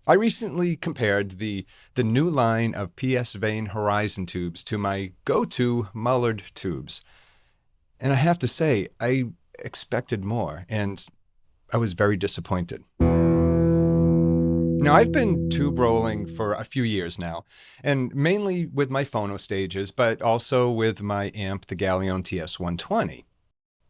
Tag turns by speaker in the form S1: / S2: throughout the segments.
S1: I recently compared the new line of PSVane Horizon tubes to my go-to Mullard tubes. And I have to say, I expected more, and I was very disappointed. Now, I've been tube rolling for a few years now, and mainly with my phono stages, but also with my amp, the Galleon TS120.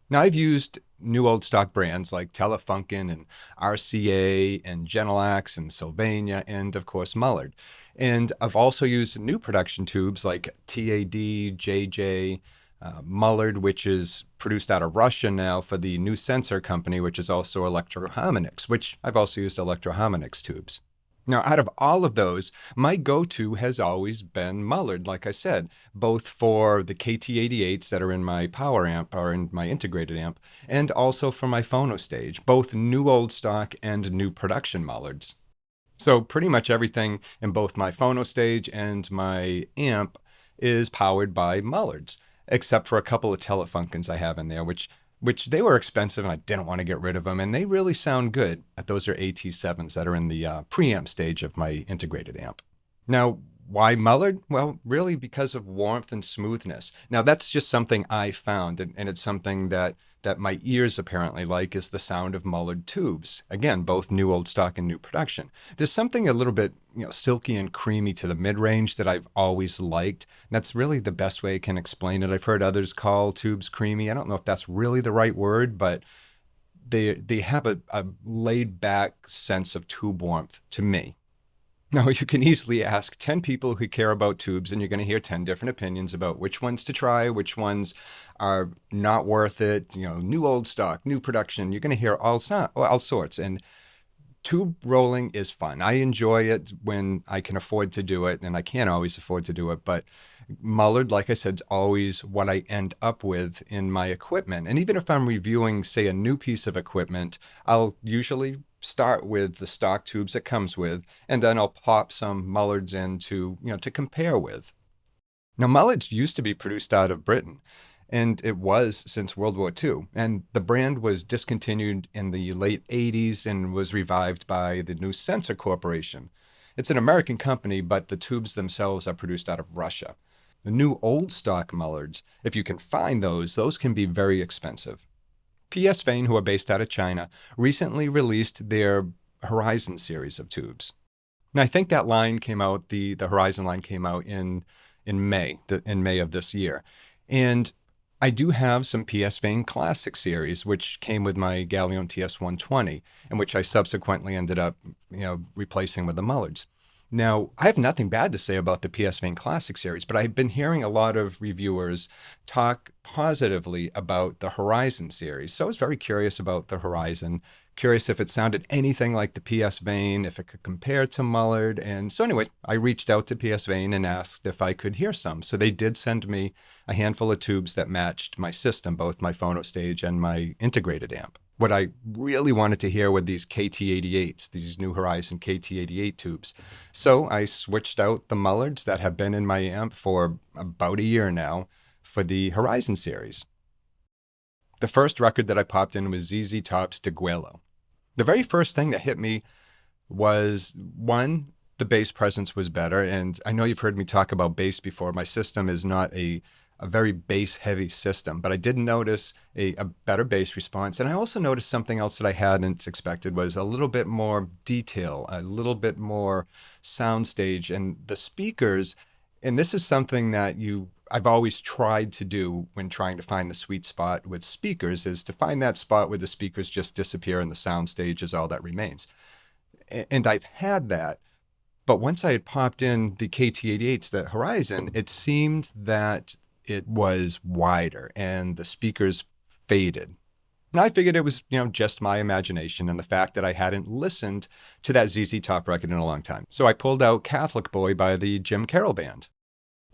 S1: Now, I've used new old stock brands like Telefunken and RCA and Genelax and Sylvania and, of course, Mullard. And I've also used new production tubes like TAD, JJ, Mullard, which is produced out of Russia now for the new sensor company, which is also Electro-Harmonix, which I've also used Electro-Harmonix tubes. Now, out of all of those, my go-to has always been Mullard, like I said, both for the KT88s that are in my power amp or in my integrated amp, and also for my phono stage, both new old stock and new production Mullards. So pretty much everything in both my phono stage and my amp is powered by Mullards, except for a couple of Telefunkens I have in there, which they were expensive and I didn't want to get rid of them, and they really sound good. Those are AT7s that are in the preamp stage of my integrated amp. Now, why Mullard? Well, really because of warmth and smoothness. Now, that's just something I found, and it's something that my ears apparently like, is the sound of Mullard tubes. Again, both new old stock and new production. There's something a little bit, silky and creamy to the mid-range that I've always liked. And that's really the best way I can explain it. I've heard others call tubes creamy. I don't know if that's really the right word, but they have a laid-back sense of tube warmth to me. Now, you can easily ask 10 people who care about tubes, and you're going to hear 10 different opinions about which ones to try, which ones are not worth it, new old stock, new production. You're going to hear all sorts. And tube rolling is fun. I enjoy it when I can afford to do it, and I can't always afford to do it. But Mullard, like I said, is always what I end up with in my equipment. And even if I'm reviewing, say, a new piece of equipment, I'll usually start with the stock tubes it comes with, and then I'll pop some Mullards in to compare with. Now, Mullards used to be produced out of Britain, and it was since World War II. And the brand was discontinued in the late 80s and was revived by the new Sensor Corporation. It's an American company, but the tubes themselves are produced out of Russia. The new old stock Mullards, if you can find those can be very expensive. PSVane, who are based out of China, recently released their Horizon series of tubes. And I think that line came out, the Horizon line came out in May of this year. And I do have some PSVane Classic series, which came with my Galleon TS120, and which I subsequently ended up, replacing with the Mullards. Now, I have nothing bad to say about the PSVane Classic series, but I've been hearing a lot of reviewers talk positively about the Horizon series. So I was very curious about the Horizon, curious if it sounded anything like the PSVane, if it could compare to Mullard. And so anyway, I reached out to PSVane and asked if I could hear some. So they did send me a handful of tubes that matched my system, both my phono stage and my integrated amp. What I really wanted to hear were these KT88s, these new Horizon KT88 tubes. So I switched out the Mullards that have been in my amp for about a year now for the Horizon series. The first record that I popped in was ZZ Top's Deguelo. The very first thing that hit me was, one, the bass presence was better. And I know you've heard me talk about bass before. My system is not a very bass-heavy system, but I did notice a better bass response. And I also noticed something else that I hadn't expected was a little bit more detail, a little bit more soundstage. And the speakers, and this is something that I've always tried to do when trying to find the sweet spot with speakers, is to find that spot where the speakers just disappear and the soundstage is all that remains. And I've had that. But once I had popped in the KT88s, the Horizon, it seemed that it was wider and the speakers faded. And I figured it was, just my imagination and the fact that I hadn't listened to that ZZ Top record in a long time. So I pulled out Catholic Boy by the Jim Carroll Band.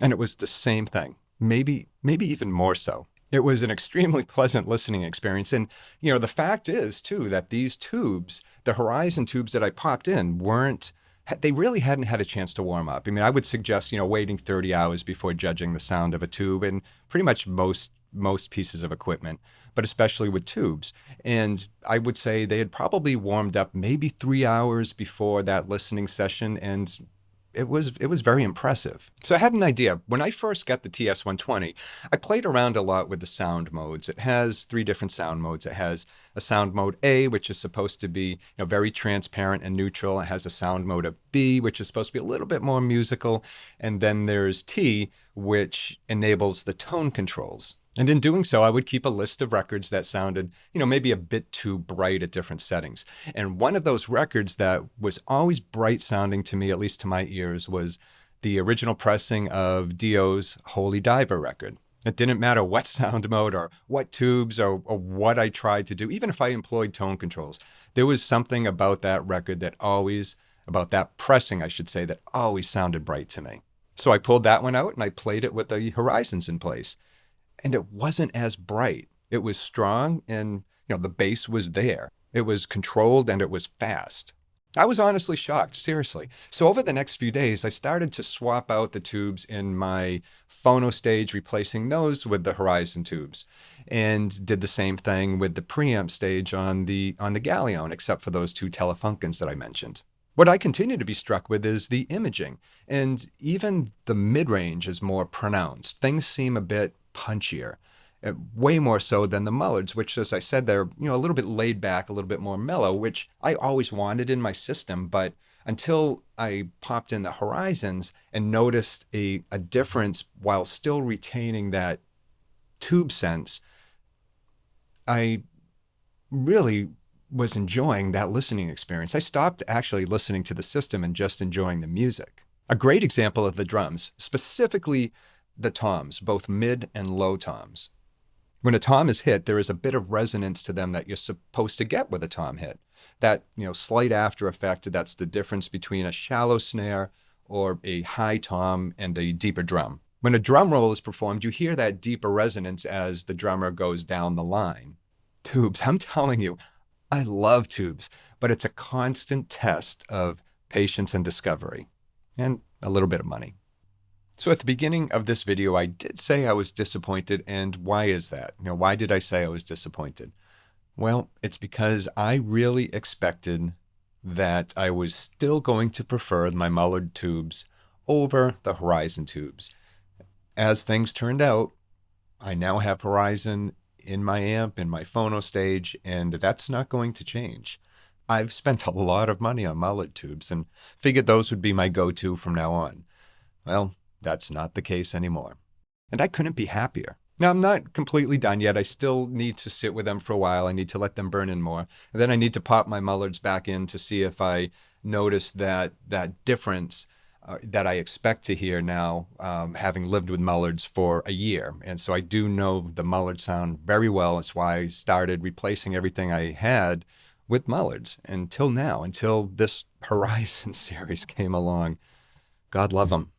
S1: And it was the same thing, maybe even more so. It was an extremely pleasant listening experience. And, the fact is, too, that these tubes, the Horizon tubes that I popped in, they really hadn't had a chance to warm up. I mean, I would suggest, waiting 30 hours before judging the sound of a tube. And pretty much most most pieces of equipment, but especially with tubes. And I would say they had probably warmed up maybe 3 hours before that listening session, and it was very impressive. So I had an idea. When I first got the TS120, I played around a lot with the sound modes. It has 3 different sound modes. It has a sound mode A, which is supposed to be, very transparent and neutral. It has a sound mode of B, which is supposed to be a little bit more musical. And then there's T, which enables the tone controls. And in doing so, I would keep a list of records that sounded, maybe a bit too bright at different settings. And one of those records that was always bright sounding to me, at least to my ears, was the original pressing of Dio's Holy Diver record. It didn't matter what sound mode or what tubes or what I tried to do, even if I employed tone controls. There was something about that record about that pressing, I should say, that always sounded bright to me. So I pulled that one out and I played it with the Horizons in place. And it wasn't as bright. It was strong and, the bass was there. It was controlled and it was fast. I was honestly shocked, seriously. So over the next few days, I started to swap out the tubes in my phono stage, replacing those with the Horizon tubes, and did the same thing with the preamp stage on the Galleon, except for those 2 Telefunkens that I mentioned. What I continue to be struck with is the imaging, and even the mid-range is more pronounced. Things seem a bit punchier, way more so than the Mullards, which, as I said, they're a little bit laid back, a little bit more mellow, which I always wanted in my system. But until I popped in the Horizons and noticed a difference while still retaining that tube sense, I really was enjoying that listening experience. I stopped actually listening to the system and just enjoying the music. A great example of the drums, specifically the toms, both mid and low toms. When a tom is hit, there is a bit of resonance to them that you're supposed to get with a tom hit. That, slight after effect, that's the difference between a shallow snare or a high tom and a deeper drum. When a drum roll is performed, you hear that deeper resonance as the drummer goes down the line. Tubes, I'm telling you, I love tubes, but it's a constant test of patience and discovery, and a little bit of money. So at the beginning of this video, I did say I was disappointed, and why is that? Why did I say I was disappointed? Well, it's because I really expected that I was still going to prefer my Mullard tubes over the Horizon tubes. As things turned out, I now have Horizon in my amp, in my phono stage, and that's not going to change. I've spent a lot of money on Mullard tubes and figured those would be my go-to from now on. Well, that's not the case anymore. And I couldn't be happier. Now, I'm not completely done yet. I still need to sit with them for a while. I need to let them burn in more. And then I need to pop my Mullards back in to see if I notice that difference that I expect to hear now, having lived with Mullards for a year. And so I do know the Mullard sound very well. That's why I started replacing everything I had with Mullards until now, until this Horizon series came along. God love them.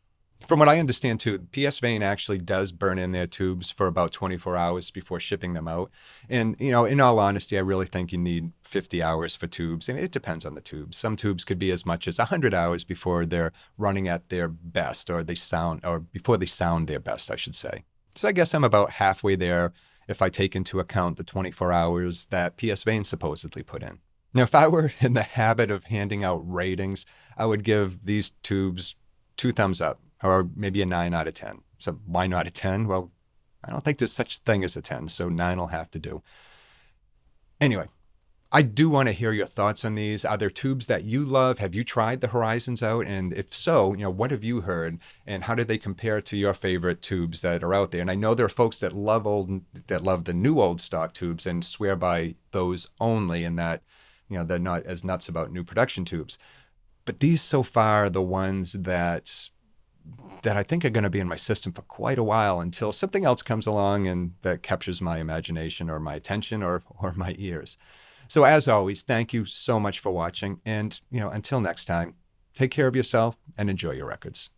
S1: From what I understand, too, PSVane actually does burn in their tubes for about 24 hours before shipping them out. And, in all honesty, I really think you need 50 hours for tubes. And it depends on the tubes. Some tubes could be as much as 100 hours before they're running at their best, or before they sound their best, I should say. So I guess I'm about halfway there if I take into account the 24 hours that PSVane supposedly put in. Now, if I were in the habit of handing out ratings, I would give these tubes 2 thumbs up, or maybe a 9 out of 10. So why not a 10? Well, I don't think there's such a thing as a 10, so 9 will have to do. Anyway, I do want to hear your thoughts on these. Are there tubes that you love? Have you tried the Horizons out? And if so, what have you heard? And how do they compare to your favorite tubes that are out there? And I know there are folks that love the new old stock tubes and swear by those only, and that, they're not as nuts about new production tubes. But these so far are the ones that I think are going to be in my system for quite a while, until something else comes along and that captures my imagination or my attention or my ears. So as always, thank you so much for watching. And, until next time, take care of yourself and enjoy your records.